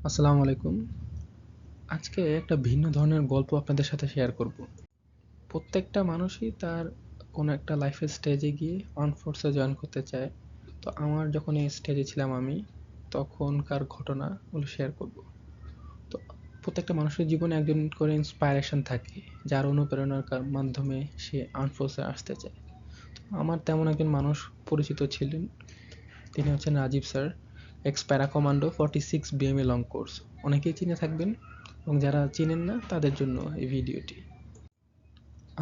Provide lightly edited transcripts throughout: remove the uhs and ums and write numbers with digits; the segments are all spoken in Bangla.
আসসালামু আলাইকুম। আজকে একটা ভিন্ন ধরনের গল্প আপনাদের সাথে শেয়ার করব। প্রত্যেকটা মানুষই তার কোনো একটা লাইফের স্টেজে গিয়ে আর্মড ফোর্সে জয়েন করতে চায়। তো আমার যখন এই স্টেজে ছিলাম আমি, তখনকার ঘটনাগুলো শেয়ার করব। তো প্রত্যেকটা মানুষের জীবনে একজন করে ইন্সপায়ারেশন থাকে, যার অনুপ্রেরণার মাধ্যমে সে আর্মড ফোর্সে আসতে চায়। তো আমার তেমন একজন মানুষ পরিচিত ছিলেন, তিনি হচ্ছেন Rajiv sir, ex para commando 46 BMA long course. অনেকেই চিনে থাকবেন, এবং যারা চিনেন না তাদের জন্য এই ভিডিওটি।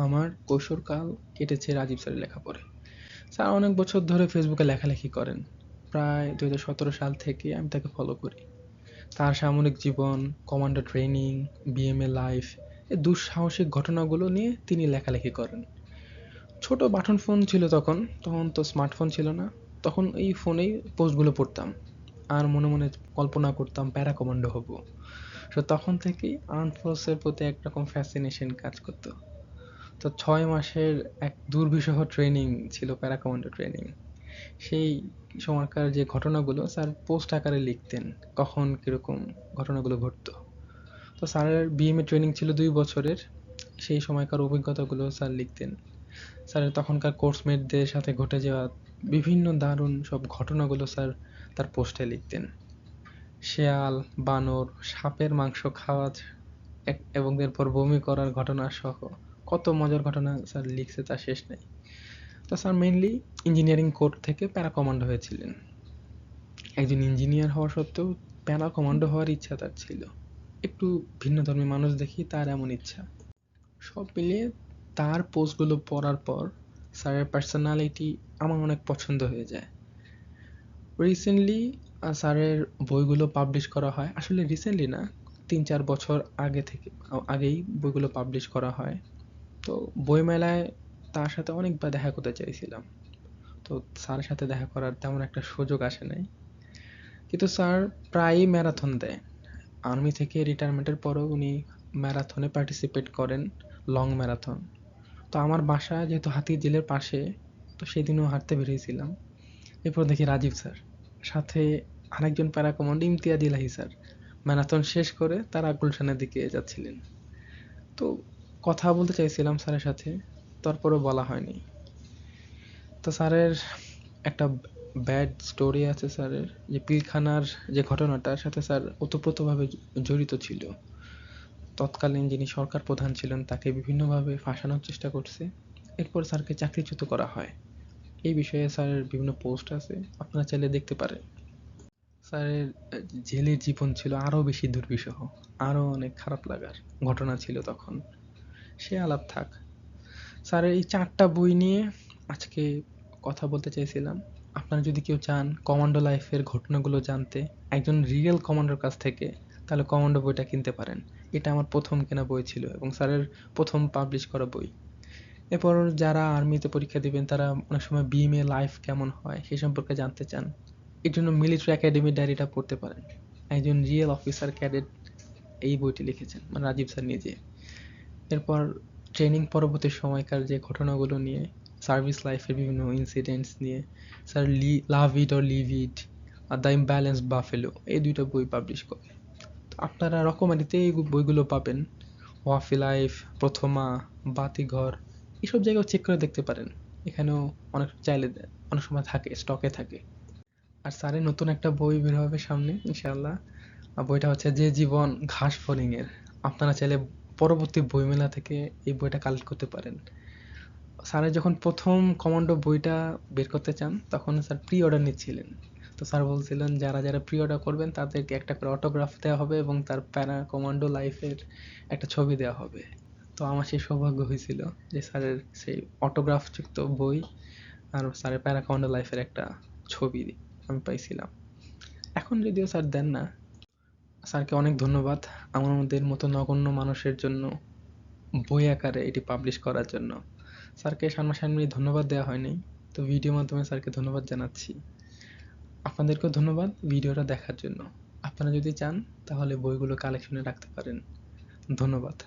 আমার কৈশোরকাল কেটেছে রাজীব স্যারের লেখাপড়ে। স্যার অনেক বছর ধরে ফেসবুকে লেখালেখি করেন। প্রায় 2017 সাল থেকে আমি তাকে ফলো করি। তার সামরিক জীবন, কমান্ডো ট্রেনিং, বিএমএ লাইফ, এই দুঃসাহসিক ঘটনাগুলো নিয়ে তিনি লেখালেখি করেন। ছোট বাটন ফোন ছিল তখন, তখন তো স্মার্টফোন ছিল না। তখন এই ফোনেই পোস্টগুলো পড়তাম, আর মনে মনে কল্পনা করতাম প্যারা কমান্ডো হব। তো তখন থেকেই আর্মড ফোর্সের প্রতি একরকম ফ্যাসিনেশন কাজ করতো। তো 6 মাসের এক দুর্বিষহ ট্রেনিং ছিল, প্যারা কমান্ডো ট্রেনিং। সেই সময়কার যে ঘটনাগুলো স্যার পোস্ট আকারে লিখতেন, কখন কীরকম ঘটনাগুলো ঘটতো। তো স্যারের বিএমএ ট্রেনিং ছিল 2 বছরের। সেই সময়কার অভিজ্ঞতাগুলো স্যার লিখতেন। স্যারের তখনকার কোর্সমেটদের সাথে ঘটে যাওয়া বিভিন্ন দারুণ সব ঘটনাগুলো স্যার তার পোস্টে লিখতেন। শেয়াল, বানর, সাপের মাংস খাওয়া এবং এরপর বমি করার ঘটনা সহ কত মজার ঘটনা স্যার লিখছে তা শেষ নেই। তো স্যার মেইনলি ইঞ্জিনিয়ারিং কোর থেকে প্যারা কমান্ডো হয়েছিলেন। একজন ইঞ্জিনিয়ার হওয়া সত্ত্বেও প্যারা কমান্ডো হওয়ার ইচ্ছা তার ছিল। একটু ভিন্ন ধর্মী মানুষ দেখি তার এমন ইচ্ছা। সব মিলিয়ে তার পোস্টগুলো পড়ার পর স্যারের পার্সোনালিটি আমার অনেক পছন্দ হয়ে যায়। রিসেন্টলি স্যারের বইগুলো পাবলিশ করা হয়, আসলে রিসেন্টলি না, 3-4 বছর আগেই বইগুলো পাবলিশ করা হয়। তো বইমেলায় তার সাথে অনেকবার দেখা করতে চাইছিলাম, তো স্যারের সাথে দেখা করার তেমন একটা সুযোগ আসে নাই। কিন্তু স্যার প্রায়ই ম্যারাথন দেয়। আর্মি থেকে রিটায়ারমেন্টের পরেও উনি ম্যারাথনে পার্টিসিপেট করেন, লং ম্যারাথন। তো আমার বাসা যেহেতু হাতিঝিলের পাশে, তো সেদিনও হাঁটতে বেরিয়েছিলাম। এরপর দেখি রাজীব স্যার সাথে আরেকজন প্যারা কমান্ডো ইমতিয়াজ ইলাহি স্যার ম্যারাথন শেষ করে তারা গুলশানের দিকে যাচ্ছিলেন। তো কথা বলতে চাইছিলাম স্যারের সাথে, তারপরও বলা হয়নি। তো স্যারের একটা ব্যাড স্টোরি আছে স্যারের, যে পিলখানার যে ঘটনাটার সাথে স্যার ওতপ্রোতভাবে জড়িত ছিল। তৎকালীন যিনি সরকার প্রধান ছিলেন তাকে বিভিন্নভাবে ফাঁসানোর চেষ্টা করছে। এরপর স্যারকে চাকরিচ্যুত করা হয়। এই বিষয়ে স্যারের বিভিন্ন পোস্ট আছে, আপনারা চাইলে দেখতে পারেন। স্যারের জেলের জীবন ছিল আরও বেশি দুর্বিষহ, আরও অনেক খারাপ লাগার ঘটনা ছিল তখন। সে আলাপ থাক। স্যারের এই 4টা বই নিয়ে আজকে কথা বলতে চাইছিলাম। আপনারা যদি কেউ চান কমান্ডো লাইফের ঘটনাগুলো জানতে একজন রিয়েল কমান্ডোর কাছ থেকে, তাহলে কমান্ডো বইটা কিনতে পারেন। এটা আমার প্রথম কেনা বই ছিল এবং স্যারের প্রথম পাবলিশ করা বই। এরপর যারা আর্মিতে পরীক্ষা দিবেন তারা অনেক সময় বিএমএ লাইফ কেমন হয় সে সম্পর্কে জানতে চান, এর জন্য মিলিটারি একাডেমি ডায়েরিটা পড়তে পারেন। একজন রিয়েল অফিসার ক্যাডেট এই বইটি লিখেছেন, মানে রাজীব স্যার নিজে। এরপর ট্রেনিং পরবর্তী সময়কার যে ঘটনাগুলো নিয়ে, সার্ভিস লাইফের বিভিন্ন ইনসিডেন্টস নিয়ে sir love it or leave it আর দ্য ইমব্যালেন্স বাফেলো এই 2টা বই পাবলিশ করে। তো আপনারা রকমারিতে এই বইগুলো পাবেন। ওয়াফি লাইফ, প্রথমা, বাতিঘর, এসব জায়গাও চেক করে দেখতে পারেন। এখানেও অনেক চাইলে অনেক সময় থাকে, স্টকে থাকে। আর স্যারের নতুন একটা বই বের হবে সামনে ইনশাআল্লাহ। আর বইটা হচ্ছে যে জীবন ঘাস ফড়িং এর। আপনারা চাইলে পরবর্তী বইমেলা থেকে এই বইটা কালেক্ট করতে পারেন। স্যারের যখন প্রথম কমান্ডো বইটা বের করতে চান তখন স্যার প্রি অর্ডার নিচ্ছিলেন। তো স্যার বলছিলেন যারা যারা প্রি অর্ডার করবেন তাদেরকে একটা করে অটোগ্রাফ দেওয়া হবে এবং তার প্যারা কমান্ডো লাইফের একটা ছবি দেওয়া হবে। তো আমার সেই সৌভাগ্য হয়েছিল যে স্যারের সেই অটোগ্রাফযুক্ত বই আর স্যারের প্যারা কমান্ডো লাইফের একটা ছবি আমি পাইছিলাম। এখন যদিও স্যার দেন না। স্যারকে অনেক ধন্যবাদ আমাদের মতো নগণ্য মানুষের জন্য বই আকারে এটি পাবলিশ করার জন্য। স্যারকে সামনাসামনি ধন্যবাদ দেওয়া হয়নি, তো ভিডিও মাধ্যমে স্যারকে ধন্যবাদ জানাচ্ছি। আপনাদেরকেও ধন্যবাদ ভিডিওটা দেখার জন্য। আপনারা যদি চান তাহলে বইগুলো কালেকশনে রাখতে পারেন। ধন্যবাদ।